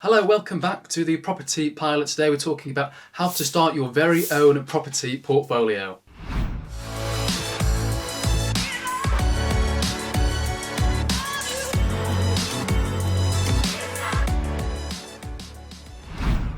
Hello, welcome back to the Property Pilot. Today we're talking about how to start your very own property portfolio.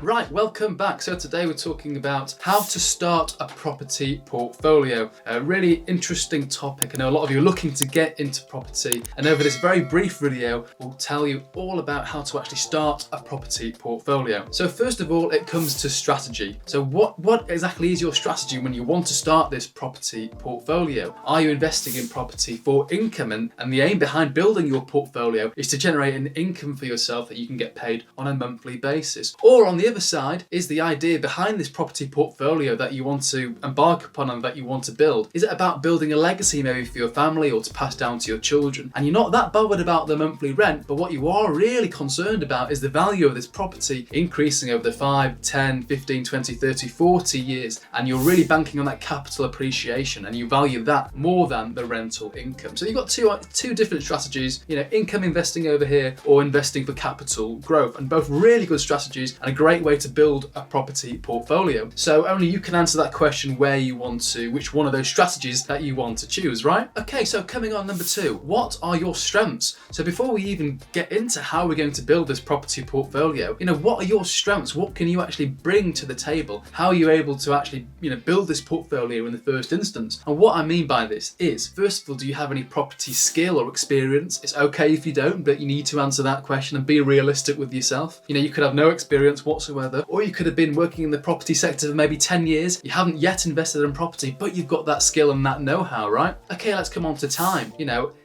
Right, welcome back. So today we're talking about how to start a property portfolio. A really interesting topic. I know a lot of you are looking to get into property, and over this very brief video, we'll tell you all about how to actually start a property portfolio. So first of all, it comes to strategy. So what exactly is your strategy when you want to start this property portfolio? Are you investing in property for income? And the aim behind building your portfolio is to generate an income for yourself that you can get paid on a monthly basis. Or on the other side is the idea behind this property portfolio that you want to embark upon and that you want to build. Is it about building a legacy maybe for your family or to pass down to your children? And you're not that bothered about the monthly rent, but what you are really concerned about is the value of this property increasing over the 5, 10, 15, 20, 30, 40 years. And you're really banking on that capital appreciation and you value that more than the rental income. So you've got two different strategies, income investing over here or investing for capital growth, and both really good strategies and a great way to build a property portfolio. So only you can answer that question which one of those strategies that you want to choose, right? Okay, so coming on number 2, what are your strengths? So before we even get into how we're going to build this property portfolio, what are your strengths? What can you actually bring to the table? How are you able to actually, build this portfolio in the first instance? And what I mean by this is, first of all, do you have any property skill or experience? It's okay if you don't, but you need to answer that question and be realistic with yourself. You could have no experience whatsoever, or you could have been working in the property sector for maybe 10 years. You haven't yet invested in property, but you've got that skill and that know-how, right? Okay, let's come on to time.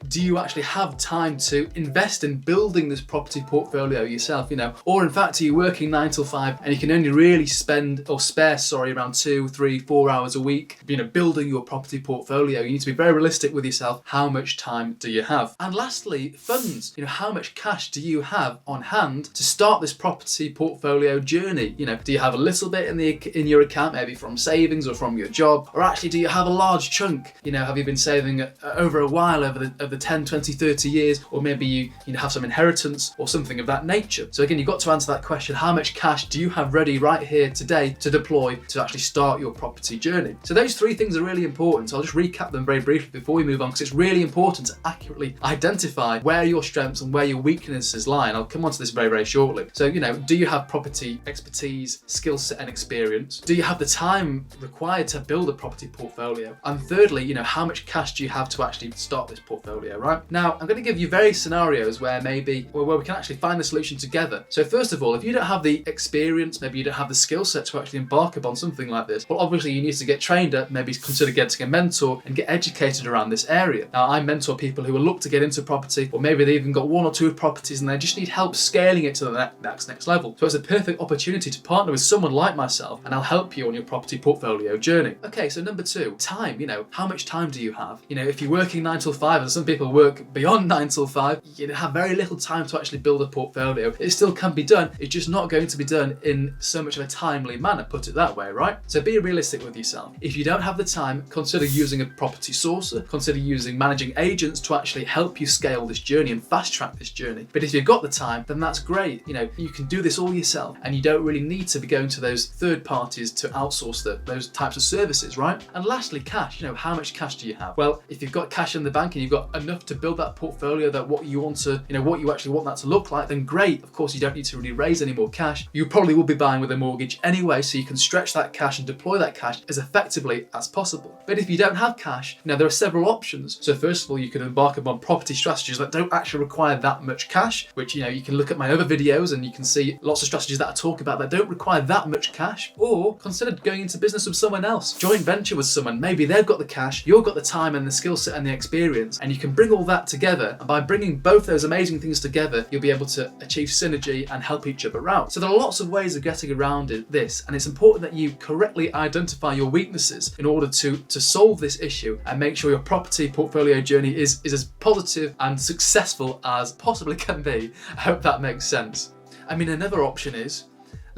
Do you actually have time to invest in building this property portfolio yourself, or in fact, are you working 9 till 5 and you can only really spare around 2, 3, 4 hours a week, building your property portfolio? You need to be very realistic with yourself. How much time do you have? And lastly, funds. How much cash do you have on hand to start this property portfolio journey? Do you have a little bit in your account, maybe from savings or from your job? Or actually, do you have a large chunk? Have you been saving over a while, over the 10, 20, 30 years? Or maybe you have some inheritance or something of that nature. So again, you've got to answer that question. How much cash do you have ready right here today to deploy to actually start your property journey? So those 3 things are really important. So I'll just recap them very briefly before we move on, because it's really important to accurately identify where your strengths and where your weaknesses lie. And I'll come on to this very, very shortly. So, do you have property expertise, skill set and experience? Do you have the time required to build a property portfolio? And thirdly, how much cash do you have to actually start this portfolio, right? Now, I'm going to give you various scenarios where we can actually find the solution together. So first of all, if you don't have the experience, maybe you don't have the skill set to actually embark upon something like this, well, obviously you need to get trained up, maybe consider getting a mentor and get educated around this area. Now, I mentor people who will look to get into property, or maybe they've even got 1 or 2 properties and they just need help scaling it to the next level. So it's a perfect opportunity to partner with someone like myself, and I'll help you on your property portfolio journey. Okay, so number 2, time. How much time do you have? If you're working 9 till 5, and some people work beyond 9 till 5, you have very little time to actually build a portfolio. It still can be done. It's just not going to be done in so much of a timely manner, put it that way, right? So be realistic with yourself. If you don't have the time, consider using a property sourcer, consider using managing agents to actually help you scale this journey and fast track this journey. But if you've got the time, then that's great. You can do this all yourself, and you don't really need to be going to those third parties to outsource those types of services, right? And lastly, cash. How much cash do you have? Well, if you've got cash in the bank and you've got enough to build that portfolio, that what you actually want that to look like, then great. Of course, you don't need to really raise any more cash. You probably will be buying with a mortgage anyway, so you can stretch that cash and deploy that cash as effectively as possible. But if you don't have cash, there are several options. So first of all, you can embark upon property strategies that don't actually require that much cash, which you can look at my other videos and you can see lots of strategies that I talk about that don't require that much cash. Or consider going into business with someone else, joint venture with someone. Maybe they've got the cash, you've got the time and the skill set and the experience, and you can bring all that together. And by bringing both those amazing things together, you'll be able to achieve synergy and help each other out. So there are lots of ways of getting around this, and it's important that you correctly identify your weaknesses in order to solve this issue and make sure your property portfolio journey is as positive and successful as possibly can be. I hope that makes sense. Another option is,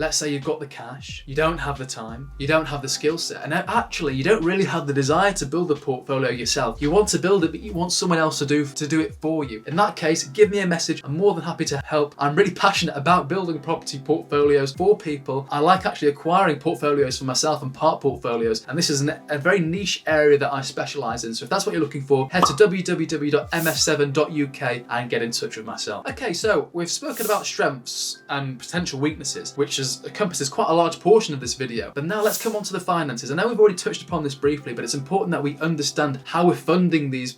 let's say you've got the cash, you don't have the time, you don't have the skill set, and actually you don't really have the desire to build a portfolio yourself. You want to build it, but you want someone else to do it for you. In that case, give me a message. I'm more than happy to help. I'm really passionate about building property portfolios for people. I like actually acquiring portfolios for myself and part portfolios, and this is a very niche area that I specialize in. So if that's what you're looking for, head to www.mf7.uk and get in touch with myself. Okay, so we've spoken about strengths and potential weaknesses, which encompasses quite a large portion of this video. But now let's come on to the finances. I know we've already touched upon this briefly, but it's important that we understand how we're funding this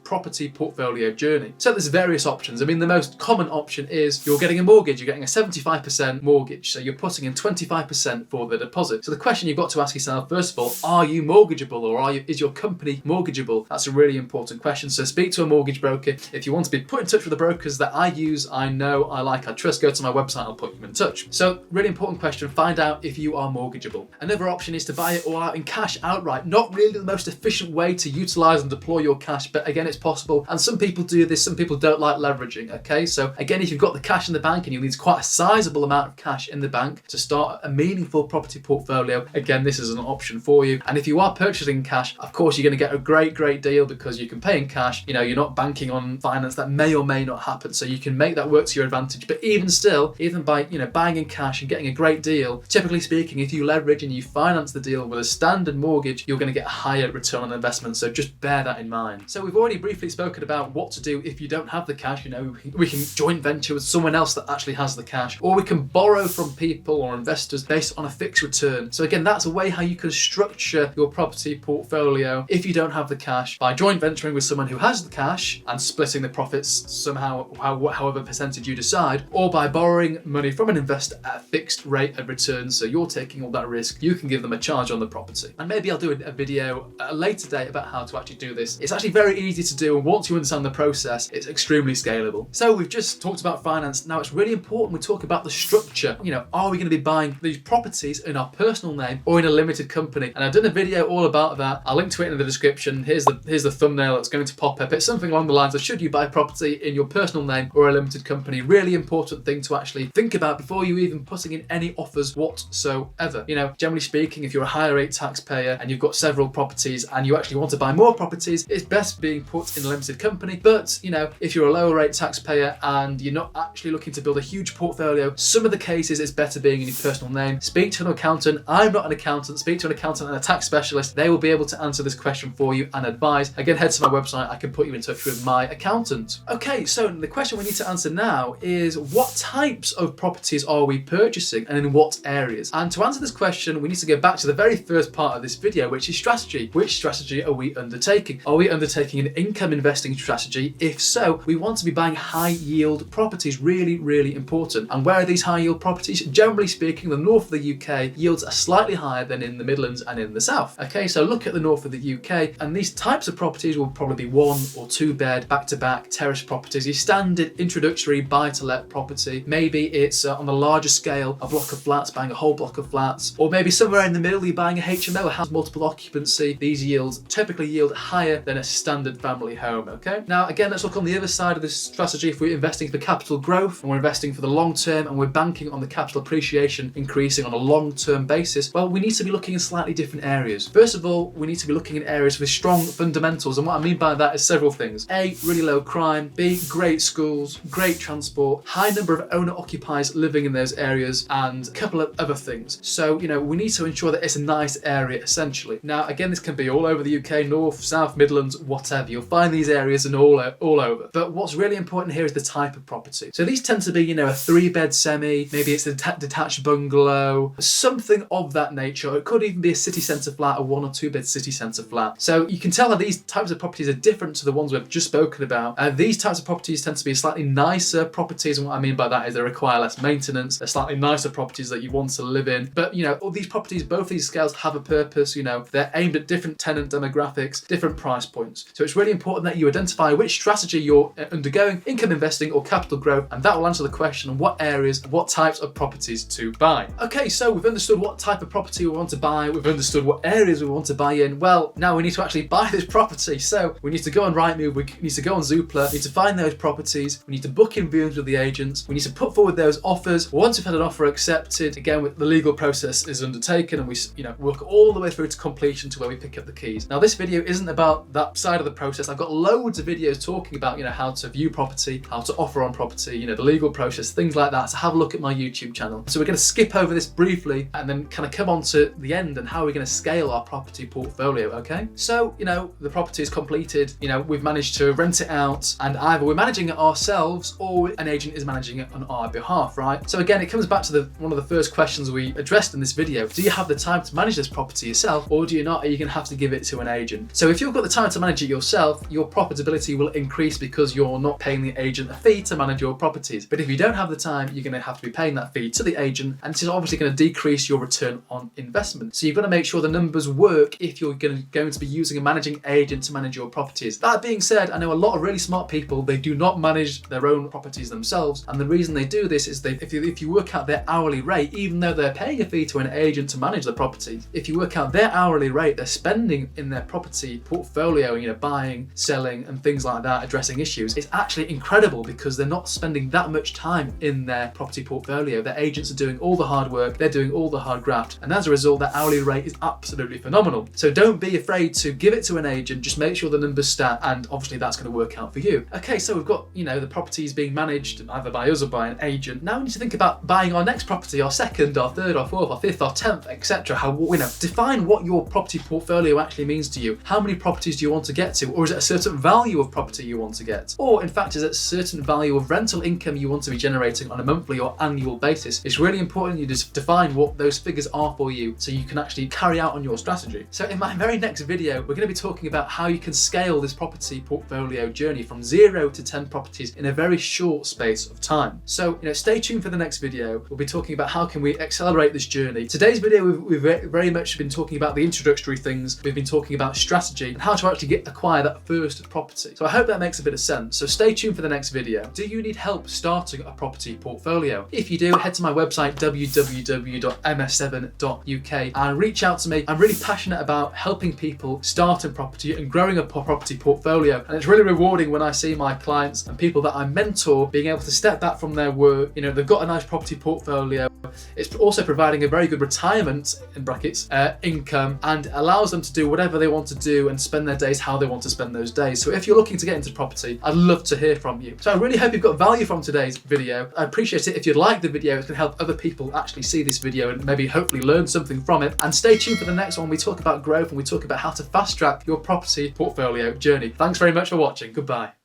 property portfolio journey. So there's various options. I mean, the most common option is you're getting a mortgage. You're getting a 75% mortgage. So you're putting in 25% for the deposit. So the question you've got to ask yourself, first of all, are you mortgageable, or is your company mortgageable? That's a really important question. So speak to a mortgage broker. If you want to be put in touch with the brokers that I use, I know, I like, I trust, go to my website, I'll put you in touch. So really important question, find out if you are mortgageable. Another option is to buy it all out in cash outright. Not really the most efficient way to utilize and deploy your cash, but again, it's possible. And some people do this, some people don't like leveraging, okay? So again, if you've got the cash in the bank and you need quite a sizable amount of cash in the bank to start a meaningful property portfolio, again, this is an option for you. And if you are purchasing cash, of course, you're going to get a great deal because you can pay in cash. You know, you're not banking on finance that may or may not happen. So you can make that work to your advantage. But even still, even by, buying in cash and getting a great deal, typically speaking, if you leverage and you finance the deal with a standard mortgage, you're going to get a higher return on investment. So just bear that in mind. So we've already briefly spoken about what to do if you don't have the cash. We can joint venture with someone else that actually has the cash, or we can borrow from people or investors based on a fixed return. So again, that's a way how you can structure your property portfolio if you don't have the cash, by joint venturing with someone who has the cash and splitting the profits somehow, however percentage you decide, or by borrowing money from an investor at a fixed rate of return. So you're taking all that risk, you can give them a charge on the property. And maybe I'll do a video at a later date about how to actually do this. It's actually very easy to do, and once you understand the process, it's extremely scalable. So we've just talked about finance. Now it's really important we talk about the structure. Are we going to be buying these properties in our personal name or in a limited company? And I've done a video all about that. I'll link to it in the description. Here's the thumbnail that's going to pop up. It's something along the lines of, should you buy property in your personal name or a limited company? Really important thing to actually think about before you even putting in any offers whatsoever. Generally speaking, if you're a higher rate taxpayer and you've got several properties and you actually want to buy more properties, it's best being put in a limited company. But if you're a lower rate taxpayer and you're not actually looking to build a huge portfolio, some of the cases it's better being in your personal name. Speak to an accountant. I'm not an accountant. Speak to an accountant and a tax specialist. They will be able to answer this question for you and advise. Again, head to my website. I can put you in touch with my accountant. Okay, so the question we need to answer now is, what types of properties are we purchasing and in what areas? And to answer this question, we need to go back to the very first part of this video, which is strategy. Which strategy are we undertaking? Are we undertaking an income investing strategy? If so, we want to be buying high yield properties. Really important. And where are these high yield properties? Generally speaking, the north of the UK yields are slightly higher than in the Midlands and in the south. Okay, so look at the north of the UK, and these types of properties will probably be 1 or 2 bed, back-to-back terrace properties, your standard introductory buy-to-let property. Maybe it's on the larger scale, a block of flats, buying a whole block of flats, or maybe somewhere in the middle, you're buying a HMO, a house multiple occupancy. These yields typically yield higher than a standard family home. Okay, now again, let's look on the other side of this strategy. If we're investing for capital growth and we're investing for the long term and we're banking on the capital appreciation increasing on a long-term basis, well, we need to be looking in slightly different areas. First of all, we need to be looking in areas with strong fundamentals, and what I mean by that is several things. A, really low crime. B, great schools, great transport, high number of owner-occupiers living in those areas, and a couple of other things. So, we need to ensure that it's a nice area, essentially. Now, again, this can be all over the UK, north, south, Midlands, whatever. You'll find these areas and all over. But what's really important here is the type of property. So these tend to be, a 3-bed semi, maybe it's a detached bungalow, something of that nature. It could even be a city centre flat, a 1 or 2 bed city centre flat. So you can tell how these types of properties are different to the ones we've just spoken about. These types of properties tend to be slightly nicer properties, and what I mean by that is they require less maintenance. They're slightly nicer properties that you want to live in. But all these properties, both these scales have a purpose. They're aimed at different tenant demographics, different price points. So it's really important that you identify which strategy you're undergoing, income investing or capital growth, and that will answer the question on what areas, what types of properties to buy. Okay, so we've understood what type of property we want to buy, we've understood what areas we want to buy in. Well, now we need to actually buy this property. So we need to go on Rightmove, we need to go on Zoopla, we need to find those properties, we need to book in viewings with the agents, we need to put forward those offers. Once we've had an offer accepted, again, the legal process is undertaken, and we work all the way through to completion to where we pick up the keys. Now, this video isn't about that side of the process. I've got loads of videos talking about how to view property, how to offer on property, the legal process, things like that. So have a look at my YouTube channel. So we're going to skip over this briefly and then kind of come on to the end and how we're going to scale our property portfolio. Okay, so the property is completed. We've managed to rent it out, and either we're managing it ourselves or an agent is managing it on our behalf, right? So again, it comes back to one of the first questions we addressed in this video. Do you have the time to manage this property yourself, or do you not? Are you going to have to give it to an agent? So if you've got the time to manage it yourself, your profitability will increase because you're not paying the agent a fee to manage your properties. But if you don't have the time, you're going to have to be paying that fee to the agent, and this is obviously going to decrease your return on investment. So you've got to make sure the numbers work if you're going to be using a managing agent to manage your properties. That being said, I know a lot of really smart people, they do not manage their own properties themselves, and the reason they do this is if you work out their hourly rate, even though they're paying a fee to an agent to manage the property, if you work out their hourly rate they're spending in their property portfolio, buying, selling and things like that, addressing issues, it's actually incredible because they're not spending that much time in their property portfolio. Their agents are doing all the hard work, they're doing all the hard graft, and as a result their hourly rate is absolutely phenomenal. So don't be afraid to give it to an agent, just make sure the numbers stack, and obviously that's going to work out for you. Okay, so we've got the property is being managed either by us or by an agent. Now we need to think about buying our next property, our second, our third, our fourth, our fifth, our 10th, etc. How define what your property portfolio actually means to you. How many properties do you want to get to, or is it a certain value of property you want to get, or in fact is it a certain value of rental income you want to be generating on a monthly or annual basis? It's really important you just define what those figures are for you so you can actually carry out on your strategy. So in my very next video, we're going to be talking about how you can scale this property portfolio journey from 0 to 10 properties in a very short space of time. So stay tuned for the next video. We'll be talking about how can we accelerate this journey. Today's video we've very much been talking about the introductory things. We've been talking about strategy and how to actually acquire that first property. So I hope that makes a bit of sense. So stay tuned for the next video. Do you need help starting a property portfolio? If you do, head to my website www.ms7.uk and reach out to me. I'm really passionate about helping people start in property and growing a property portfolio, and it's really rewarding when I see my clients and people that I mentor being able to step back from their work. They've got a nice property portfolio. It's also providing a very good retirement, in brackets, income, and allows them to do whatever they want to do and spend their days how they want to spend those days. So if you're looking to get into property, I'd love to hear from you. So I really hope you've got value from today's video. I appreciate it if you'd like the video. It's going to help other people actually see this video and maybe hopefully learn something from it. And stay tuned for the next one. We talk about growth and we talk about how to fast track your property portfolio journey. Thanks very much for watching. Goodbye.